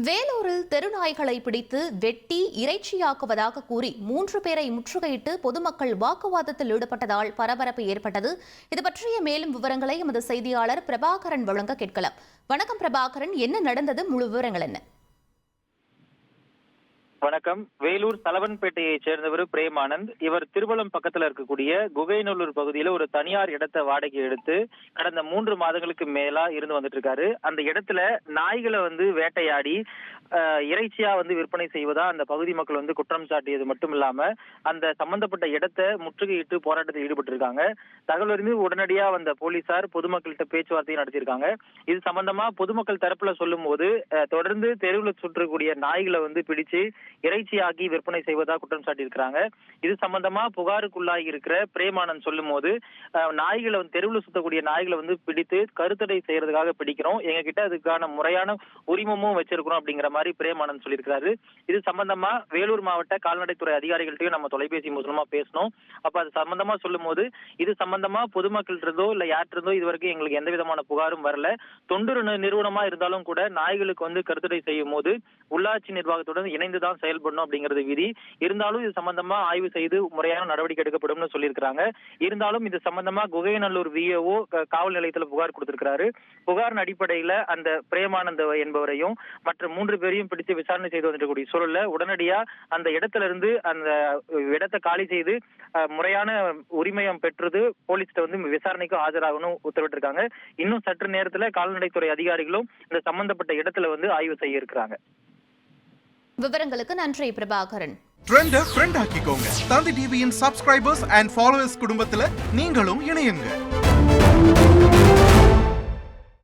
வேலூரில் தெருநாய்களை பிடித்து வெட்டி இறைச்சியாக்குவதாக கூறி 3 பேரை முற்றுகையிட்டு பொதுமக்கள் வாக்குவாதத்தில் ஈடுபட்டதால் பரபரப்பு ஏற்பட்டது. இது பற்றிய மேலும் விவரங்களை எமது செய்தியாளர் பிரபாகரன் வழங்க கேட்கலாம். வணக்கம் பிரபாகரன், என்ன நடந்தது? முழு விவரங்கள் என்ன? வணக்கம். வேலூர் தலவன்பேட்டையை சேர்ந்தவர் பிரேமானந்த். இவர் திருவள்ளம் பக்கத்துல இருக்கக்கூடிய குகைநல்லூர் பகுதியில ஒரு தனியார் இடத்தை வாடகை எடுத்து கடந்த 3 மாதங்களுக்கு மேலா இருந்து வந்துட்டு இருக்காரு. அந்த இடத்துல நாய்களை வேட்டையாடி இறைச்சியா விற்பனை செய்வதா அந்த பகுதி மக்கள் குற்றம் சாட்டியது மட்டும் இல்லாம அந்த சம்பந்தப்பட்ட இடத்தை முற்றுகையிட்டு போராட்டத்தில் ஈடுபட்டு இருக்காங்க. தகவல் அறிந்து உடனடியா வந்த போலீசார் பொதுமக்கள்கிட்ட பேச்சுவார்த்தையை நடத்தியிருக்காங்க. இது சம்பந்தமா பொதுமக்கள் தரப்புல சொல்லும் போது தொடர்ந்து தெருவில் சுற்றக்கூடிய நாய்களை பிடிச்சு இறைச்சியாகி விற்பனை செய்வதா குற்றம் சாட்டியிருக்கிறாங்க. இது சம்பந்தமா புகாருக்குள்ளாகி இருக்கிற பிரேமானந்த் சொல்லும் போது நாய்களை தெருவில் சுத்தக்கூடிய நாய்களை பிடித்து கருத்தடை செய்யறதுக்காக பிடிக்கிறோம், எங்க கிட்ட அதுக்கான முறையான உரிமமும் வச்சிருக்கிறோம் அப்படிங்கிற மாதிரி பிரேமானந்த் சொல்லியிருக்கிறாரு. இது சம்பந்தமா வேலூர் மாவட்ட கால்நடைத்துறை அதிகாரிகள்ட்டையும் நம்ம தொலைபேசி மூலமா பேசணும். அப்ப அது சம்பந்தமா சொல்லும் போது இது சம்பந்தமா பொதுமக்கள் இருந்தோ இல்ல யார்கிட்ட இதுவரைக்கும் எங்களுக்கு எந்த விதமான புகாரும் வரல. தொண்டு நிறுவனமா இருந்தாலும் கூட நாய்களுக்கு கருத்தடை செய்யும் போது உள்ளாட்சி நிர்வாகத்துடன் இணைந்துதான் செயல்படணும் அப்படிங்கிறது விதி. இருந்தாலும் இது சம்பந்தமா ஆய்வு செய்து முறையான நடவடிக்கை எடுக்கப்படும் சொல்லியிருக்கிறாங்க. இருந்தாலும் இது சம்பந்தமா குகைநல்லூர் விஏஓ காவல் நிலையத்துல புகார் கொடுத்திருக்கிறாரு. புகாரின் அடிப்படையில அந்த பிரேமானந்த் என்பவரையும் மற்ற 3 பேரையும் பிடித்து விசாரணை செய்து வந்துக்கூடிய சூழல்ல உடனடியா அந்த இடத்துல இருந்து அந்த இடத்தை காலி செய்து முறையான உரிமையம் பெற்றது போலீஸ்ட விசாரணைக்கு ஆஜராகணும் உத்தரவிட்டிருக்காங்க. இன்னும் சற்று நேரத்துல கால்நடைத்துறை அதிகாரிகளும் இந்த சம்பந்தப்பட்ட இடத்துல ஆய்வு செய்ய இருக்கிறாங்க. விவரங்களுக்கு நன்றி பிரபாகரன். ட்ரெண்ட ஃப்ரெண்ட் ஆக்கிக்கோங்க. தந்தி டிவியின் சப்ஸ்கிரைபர்ஸ் அண்ட் ஃபாலோவர்ஸ் குடும்பத்துல நீங்களும் இணையுங்க.